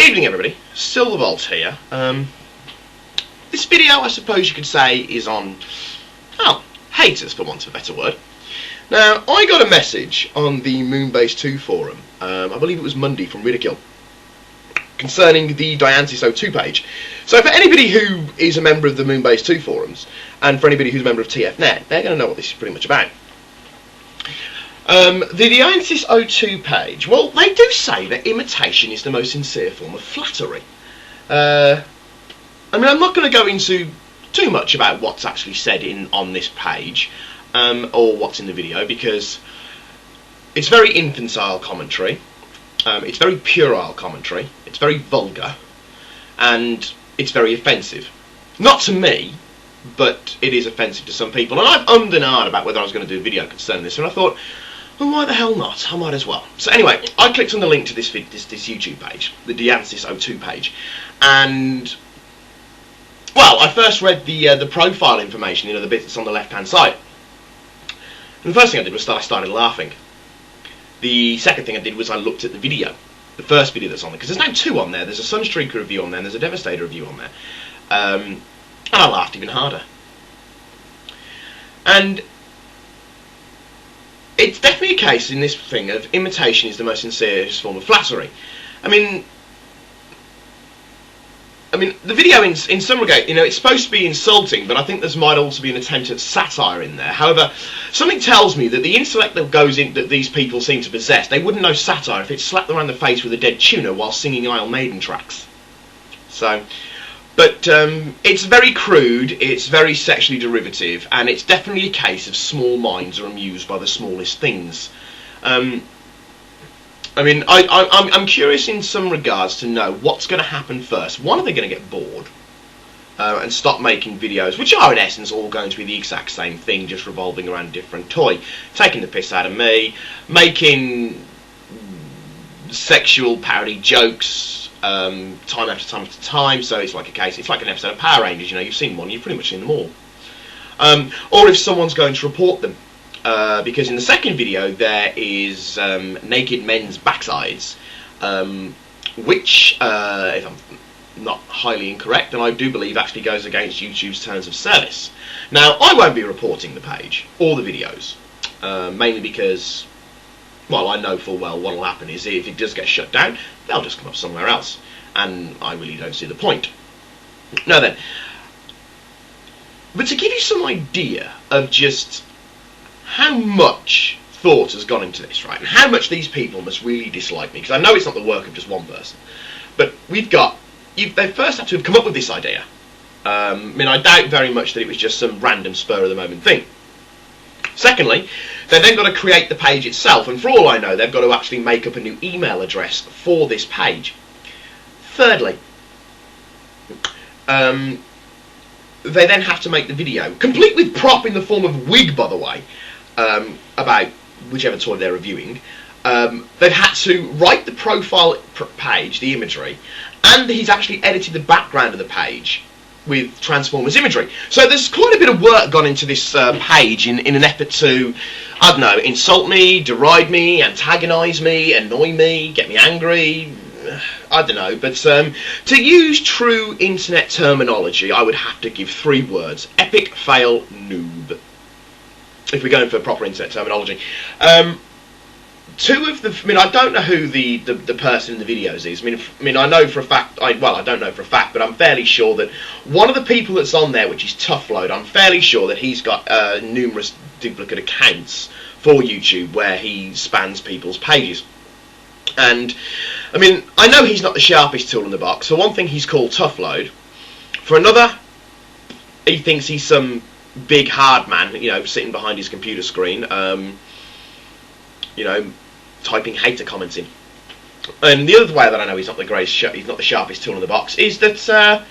Evening everybody, Still the Vault here. This video, I suppose you could say, is on, haters for want of a better word. Now, I got a message on the Moonbase 2 forum, I believe it was Monday, from Ridicule, concerning the idiocies 02 page. So for anybody who is a member of the Moonbase 2 forums, and for anybody who's a member of TFNet, they're going to know what this is pretty much about. The idiocies 02 page, well, they do say that imitation is the most sincere form of flattery. I mean, I'm not going to go into too much about what's actually said on this page, or what's in the video, because it's very infantile commentary, it's very puerile commentary, it's very vulgar, and it's very offensive. Not to me, but it is offensive to some people, and I've ummed and ahed about whether I was going to do a video concerning this, and I thought, well, why the hell not? I might as well. So anyway, I clicked on the link to this YouTube page, the idiocies 02 page, and well, I first read the profile information, the bit that's on the left-hand side. And the first thing I did was I started laughing. The second thing I did was I looked at the video, the first video that's on there, because there's now two on there. There's a Sunstreaker review on there, and there's a Devastator review on there, and I laughed even harder. And it's definitely a case in this thing of imitation is the most sincere form of flattery. I mean, the video in some regard, it's supposed to be insulting, but I think there might also be an attempt at satire in there. However, something tells me that the intellect that goes in that these people seem to possess, they wouldn't know satire if it slapped them around the face with a dead tuna while singing Iron Maiden tracks. So, but it's very crude, it's very sexually derivative, and it's definitely a case of small minds are amused by the smallest things. I'm curious in some regards to know what's going to happen first. One, are they going to get bored and stop making videos, which are in essence all going to be the exact same thing, just revolving around a different toy, taking the piss out of me, making sexual parody jokes time after time after time. So it's like it's like an episode of Power Rangers. You've seen one, you've pretty much seen them all. Or if someone's going to report them. Because in the second video there is naked men's backsides, which, if I'm not highly incorrect, and I do believe actually goes against YouTube's terms of service. Now, I won't be reporting the page or the videos, mainly because, well, I know full well what will happen is if it does get shut down, they'll just come up somewhere else, and I really don't see the point. Now then, but to give you some idea of just how much thought has gone into this, right, and how much these people must really dislike me, because I know it's not the work of just one person, but they first have to have come up with this idea. I doubt very much that it was just some random spur-of-the-moment thing. Secondly, they've then got to create the page itself, and for all I know, they've got to actually make up a new email address for this page. Thirdly, they then have to make the video, complete with prop in the form of wig, by the way, about whichever toy they're reviewing. They've had to write the profile page, the imagery, and he's actually edited the background of the page with Transformers imagery. So there's quite a bit of work gone into this page in an effort to, I don't know, insult me, deride me, antagonise me, annoy me, get me angry, I don't know, but to use true internet terminology, I would have to give 3 words: epic fail noob, if we're going for proper internet terminology. Two of the, I don't know who the person in the videos is. I know for a fact, I don't know for a fact, but I'm fairly sure that one of the people that's on there, which is Toughload, I'm fairly sure that he's got numerous duplicate accounts for YouTube where he spans people's pages. And, I know he's not the sharpest tool in the box. For one thing, he's called Toughload. For another, he thinks he's some big hard man, sitting behind his computer screen, typing hater comments in. And the other way that I know he's not the sharpest tool in the box is that,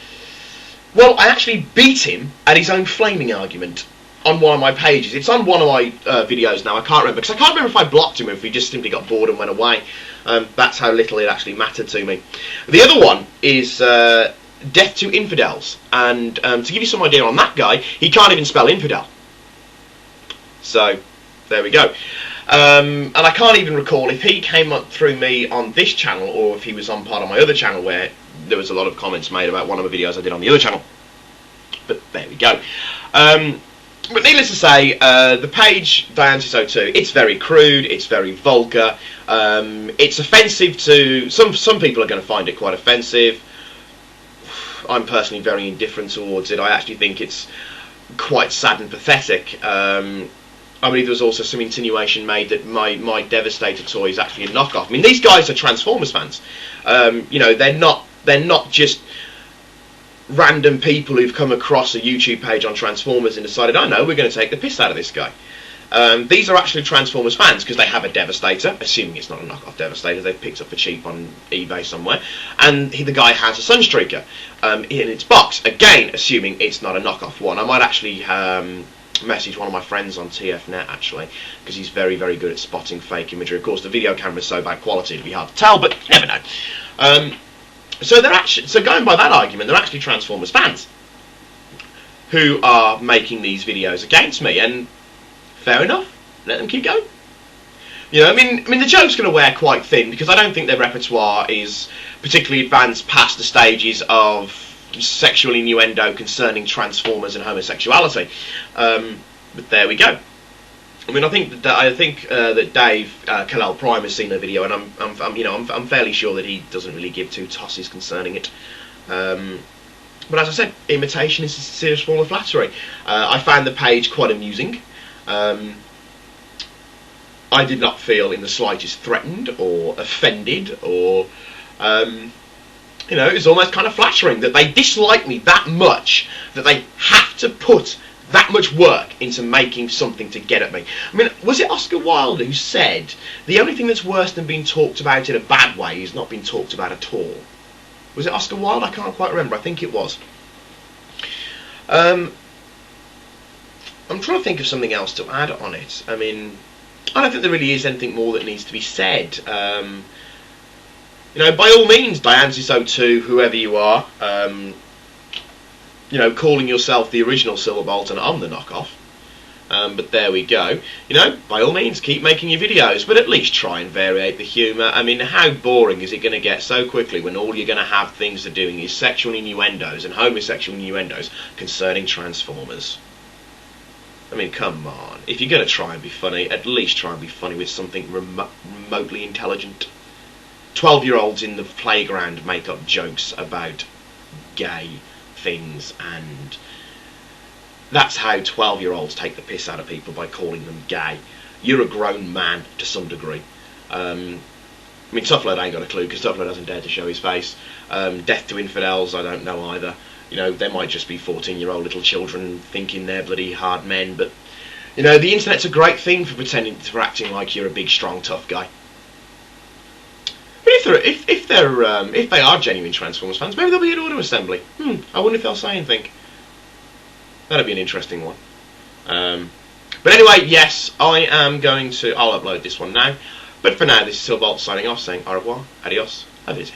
well, I actually beat him at his own flaming argument on one of my pages. It's on one of my videos now. I can't remember, because I can't remember if I blocked him or if he just simply got bored and went away. That's how little it actually mattered to me. The other one is Death to Infidels, and to give you some idea on that guy, he can't even spell infidel. So there we go. And I can't even recall if he came up through me on this channel or if he was on part of my other channel where there was a lot of comments made about one of the videos I did on the other channel. But there we go. But needless to say, the page idiocies02, it's very crude, it's very vulgar, it's offensive to some people are going to find it quite offensive. I'm personally very indifferent towards it. I actually think it's quite sad and pathetic. I believe there was also some insinuation made that my Devastator toy is actually a knockoff. I mean, these guys are Transformers fans. You know, they're not just random people who've come across a YouTube page on Transformers and decided, oh no, we're going to take the piss out of this guy. These are actually Transformers fans because they have a Devastator, assuming it's not a knockoff Devastator they've picked up for cheap on eBay somewhere, and the guy has a Sunstreaker in its box, again assuming it's not a knockoff one. I might actually message one of my friends on TFNet actually, because he's very, very good at spotting fake imagery. Of course the video camera is so bad quality it'd be hard to tell, but you never know. So going by that argument, they're actually Transformers fans who are making these videos against me, and fair enough, let them keep going. You know, I mean the joke's going to wear quite thin because I don't think their repertoire is particularly advanced past the stages of sexual innuendo concerning Transformers and homosexuality. But there we go. I mean, I think that Dave Kalal Prime has seen the video, and I'm fairly sure that he doesn't really give two tosses concerning it. But as I said, imitation is a serious form of flattery. I found the page quite amusing. I did not feel in the slightest threatened or offended, or you know, it was almost kind of flattering that they dislike me that much that they have to put that much work into making something to get at me. I mean, was it Oscar Wilde who said the only thing that's worse than being talked about in a bad way is not being talked about at all? Was it Oscar Wilde? I can't quite remember. I think it was. I'm trying to think of something else to add on it. I mean, I don't think there really is anything more that needs to be said. You know, by all means, idiocies02, whoever you are, you know, calling yourself the original Silverbolt and I'm the knockoff. But there we go. You know, by all means, keep making your videos, but at least try and variate the humour. I mean, how boring is it going to get so quickly when all you're going to have things to doing is sexual innuendos and homosexual innuendos concerning Transformers? I mean, come on. If you're going to try and be funny, at least try and be funny with something remotely intelligent. 12-year-olds in the playground make up jokes about gay things, and that's how 12-year-olds take the piss out of people, by calling them gay. You're a grown man to some degree. I mean, Toughlord ain't got a clue because Toughlord hasn't dared to show his face. Death to infidels, I don't know either. You know, they might just be 14-year-old little children thinking they're bloody hard men, but you know, the internet's a great thing for acting like you're a big, strong, tough guy. But if they are genuine Transformers fans, maybe they'll be at Auto Assembly. I wonder if they'll say anything. That'd be an interesting one. But anyway, yes, I'll upload this one now. But for now, this is Silverbolt signing off, saying au revoir, adios, a visit.